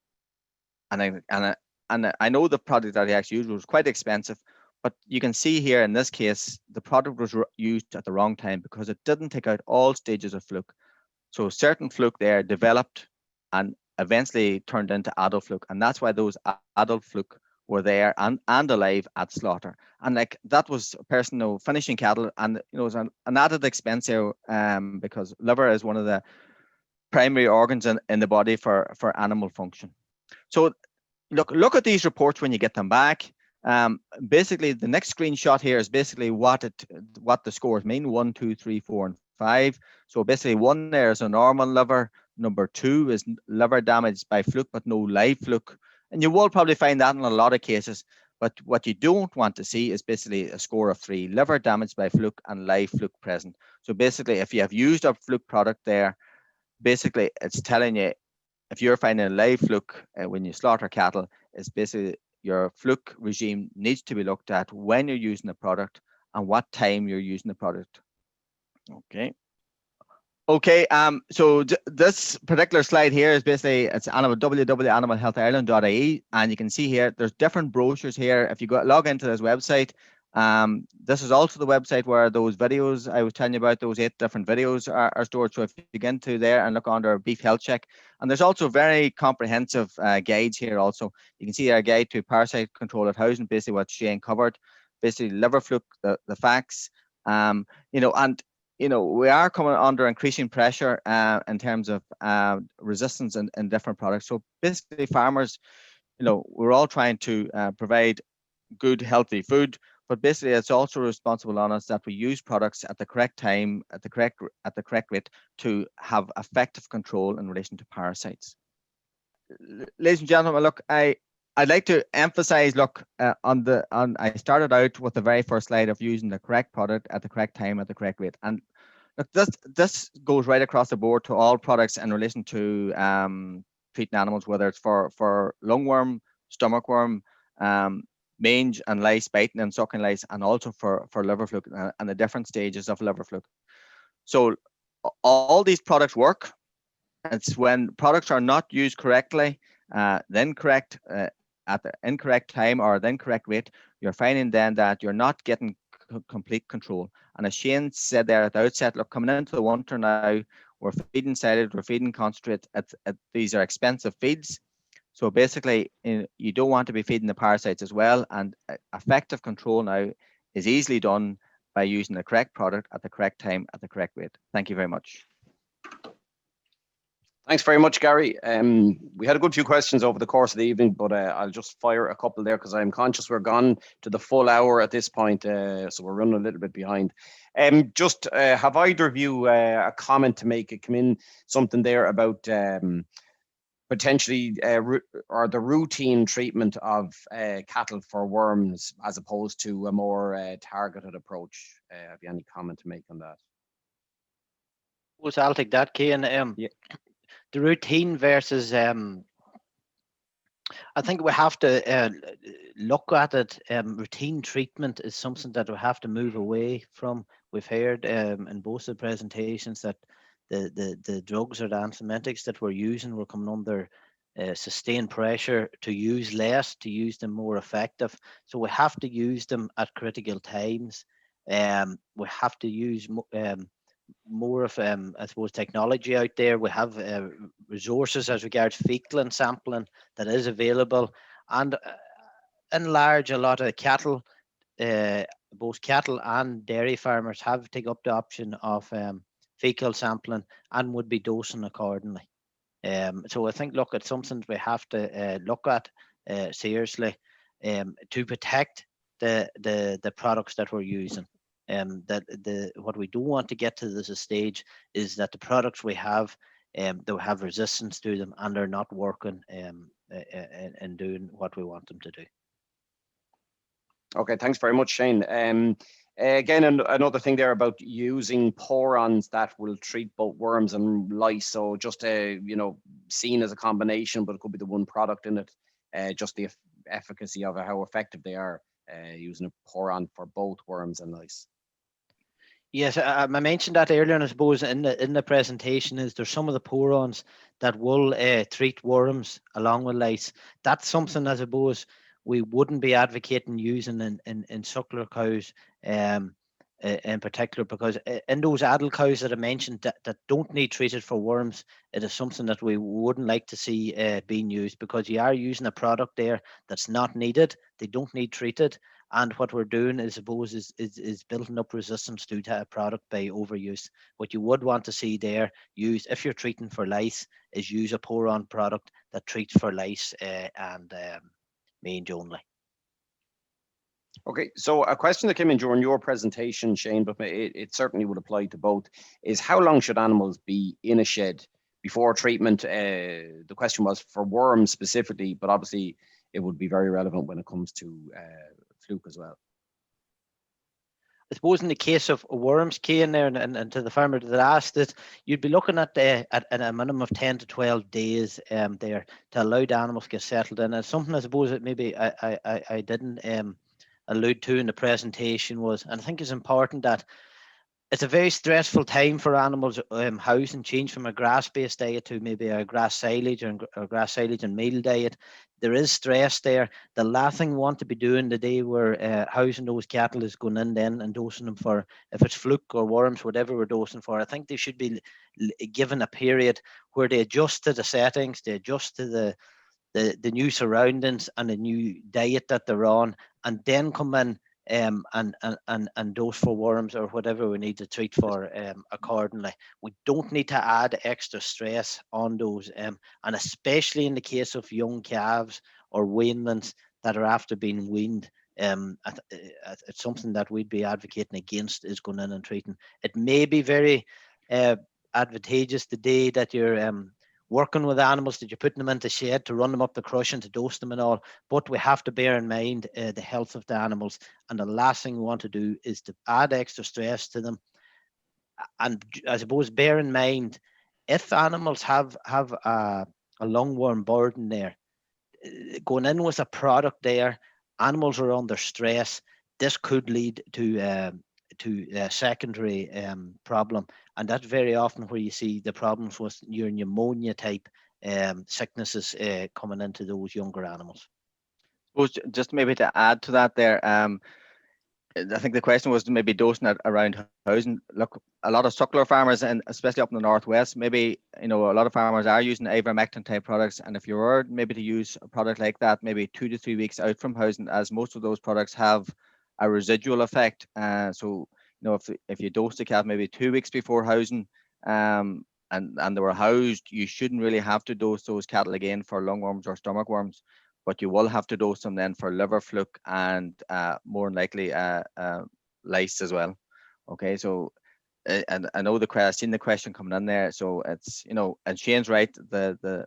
I know the product that he actually used was quite expensive, but you can see here in this case the product was used at the wrong time because it didn't take out all stages of fluke. So certain fluke there developed and eventually turned into adult fluke, and that's why those adult fluke were there and alive at slaughter. And like that was a person finishing cattle, and it was an added expense here because liver is one of the primary organs in the body for animal function. So look at these reports when you get them back. Basically the next screenshot here is basically what the scores mean: 1, 2, 3, 4, and 5. So basically 1 there is a normal liver, number 2 is liver damaged by fluke but no live fluke, and you will probably find that in a lot of cases. But what you don't want to see is basically a score of 3, liver damaged by fluke and live fluke present. So basically if you have used a fluke product there, basically it's telling you if you're finding a live fluke when you slaughter cattle, it's basically your fluke regime needs to be looked at when you're using the product and what time you're using the product. Okay, so this particular slide here is basically, it's www.animalhealthireland.ie, and you can see here there's different brochures here. If you log into this website, this is also the website where those videos I was telling you about, those 8 different videos are stored. So if you get into there and look under beef health check, and there's also very comprehensive guides here also. You can see our guide to parasite control at housing, basically what Shane covered, basically liver fluke, the facts, we are coming under increasing pressure in terms of resistance in different products. So basically farmers, we're all trying to provide good, healthy food, but basically it's also responsible on us that we use products at the correct time, at the correct rate to have effective control in relation to parasites. ladies and gentlemen, look, I'd like to emphasize, look, I started out with the very first slide of using the correct product at the correct time at the correct rate. And look, this goes right across the board to all products in relation to treating animals, whether it's for lungworm, stomach worm, mange and lice, biting and sucking lice, and also for liver fluke and the different stages of liver fluke. So all these products work. It's when products are not used correctly, then correct at the incorrect time or the incorrect rate, you're finding then that you're not getting complete control. And as Shane said there at the outset, look, coming into the winter now, we're feeding silage, we're feeding concentrate. These are expensive feeds. So basically, you don't want to be feeding the parasites as well. And effective control now is easily done by using the correct product at the correct time at the correct rate. Thank you very much. Thanks very much, Gary. We had a good few questions over the course of the evening, but I'll just fire a couple there because I'm conscious we're gone to the full hour at this point, so we're running a little bit behind. Just have either of you a comment to make? It come in something there about potentially or the routine treatment of cattle for worms as opposed to a more targeted approach. Have you any comment to make on that? Well, so I'll take that, Cian. Yeah. The routine versus, I think we have to look at it. Routine treatment is something that we have to move away from. We've heard in both the presentations that the drugs or the antibiotics that we're using, we're coming under sustained pressure to use less, to use them more effective. So we have to use them at critical times. We have to use more of, I suppose, technology out there. We have resources as regards fecal sampling that is available, and in large, a lot of cattle, both cattle and dairy farmers have taken up the option of fecal sampling and would be dosing accordingly. So I think, look, it's something we have to look at seriously to protect the products that we're using. What we don't want to get to this stage is that the products we have, they'll have resistance to them and they're not working and doing what we want them to do. Okay, thanks very much, Shane. Again, another thing there about using porons that will treat both worms and lice. So just seen as a combination, but it could be the one product in it. Just the efficacy of it, how effective they are using a poron for both worms and lice. Yes, I mentioned that earlier, and I suppose in the presentation is there's some of the porons that will treat worms along with lice. That's something I suppose we wouldn't be advocating using in suckler cows in particular, because in those adult cows that I mentioned that don't need treated for worms, it is something that we wouldn't like to see being used, because you are using a product there that's not needed. They don't need treated. And what we're doing, I suppose, is building up resistance to that product by overuse. What you would want to see there used, if you're treating for lice, is use a poron product that treats for lice and mange only. Okay, so a question that came in during your presentation, Shane, but it certainly would apply to both, is how long should animals be in a shed before treatment? The question was for worms specifically, but obviously it would be very relevant when it comes to fluke as well. I suppose in the case of worms, Cian, there, and to the farmer that asked it, you'd be looking at a minimum of 10 to 12 days there to allow the animals to get settled in. And something I suppose that maybe I didn't allude to in the presentation was, and I think it's important, that it's a very stressful time for animals housing, change from a grass-based diet to maybe a grass silage or grass silage and meal diet. There is stress there. The last thing we want to be doing the day we're housing those cattle is going in then and dosing them for, if it's fluke or worms, whatever we're dosing for. I think they should be given a period where they adjust to the settings, they adjust to the new surroundings and the new diet that they're on, and then come in and dose for worms or whatever we need to treat for accordingly. We don't need to add extra stress on those, and especially in the case of young calves or weanlings that are after being weaned. It's something that we'd be advocating against, is going in and treating. It may be very advantageous the day that you're working with animals, that you're putting them into shed to run them up the crush and to dose them and all. But we have to bear in mind the health of the animals. And the last thing we want to do is to add extra stress to them. And I suppose bear in mind, if animals have a lungworm burden there, going in with a product there, animals are under stress. This could lead to a secondary problem, and that's very often where you see the problems with your pneumonia type sicknesses coming into those younger animals. Just maybe to add to that there, I think the question was maybe dosing at around housing. Look, a lot of suckler farmers, and especially up in the northwest, maybe a lot of farmers are using ivermectin type products. And if you were maybe to use a product like that, maybe 2 to 3 weeks out from housing, as most of those products have a residual effect. So if you dose the calf maybe 2 weeks before housing, and they were housed, you shouldn't really have to dose those cattle again for lungworms or stomach worms. But you will have to dose them then for liver fluke and more than likely lice as well. Okay, so and I know I've seen the question coming in there. So it's and Shane's right. The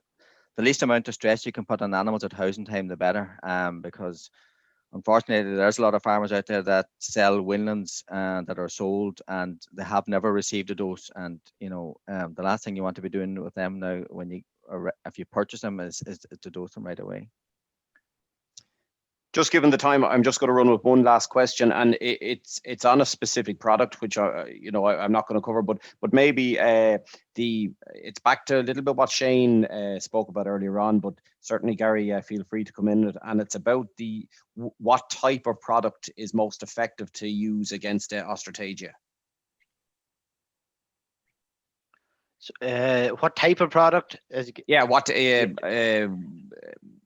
least amount of stress you can put on animals at housing time, the better. Because unfortunately, there's a lot of farmers out there that sell weanlings that are sold and they have never received a dose. And the last thing you want to be doing with them now, if you purchase them, is to dose them right away. Just given the time, I'm just going to run with one last question, and it's on a specific product, which I'm not going to cover, but maybe it's back to a little bit what Shane spoke about earlier on, but certainly Gary, feel free to come in, and it's about what type of product is most effective to use against Ostratagia. What type of product?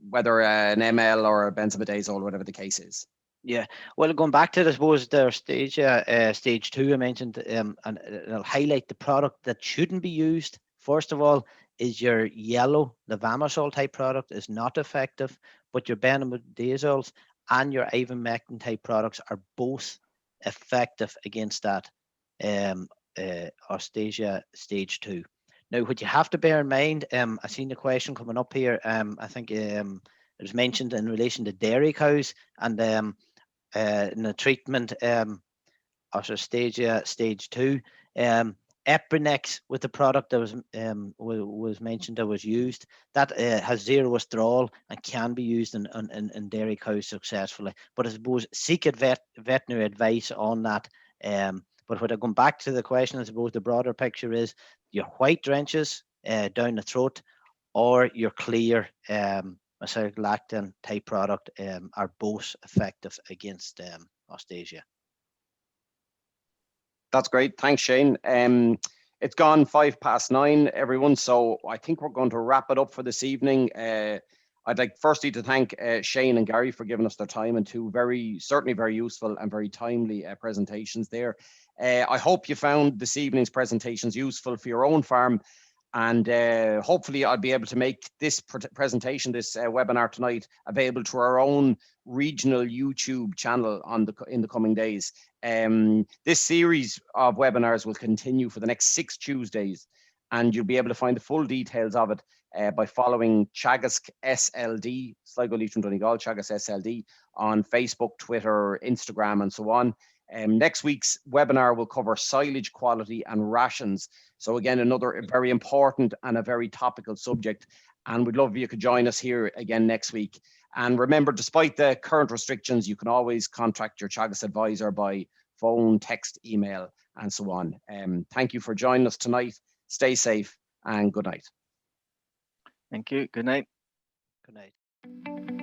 Whether an ML or a benzimidazole, whatever the case is. Yeah, well, going back to, I suppose, their stage 2, I mentioned, and I'll highlight the product that shouldn't be used. First of all, is your yellow levamisole type product is not effective, but your benzimidazoles and your ivermectin type products are both effective against that Ostratagia stage 2. Now, what you have to bear in mind, I seen the question coming up here. I think it was mentioned in relation to dairy cows and in the treatment of Ostratagia stage 2. Eprinex with the product that was mentioned that was used, that has zero withdrawal and can be used in dairy cows successfully. But I suppose seek veterinary advice on that. But when I come back to the question, I suppose the broader picture is your white drenches down the throat or your clear lactin type product are both effective against Ostratagia. That's great. Thanks, Shane. It's gone 9:05, everyone. So I think we're going to wrap it up for this evening. I'd like firstly to thank Shane and Gary for giving us their time and two certainly very useful and very timely presentations there. I hope you found this evening's presentations useful for your own farm, and hopefully I'll be able to make this presentation, this webinar tonight, available to our own regional YouTube channel in the coming days. This series of webinars will continue for the next 6 Tuesdays, and you'll be able to find the full details of it by following Teagasc SLD, Sligo Leitrim Donegal, Teagasc SLD, on Facebook, Twitter, Instagram, and so on. Next week's webinar will cover silage quality and rations. So again, another very important and a very topical subject. And we'd love if you could join us here again next week. And remember, despite the current restrictions, you can always contact your Teagasc advisor by phone, text, email, and so on. Thank you for joining us tonight. Stay safe and good night. Thank you. Good night. Good night.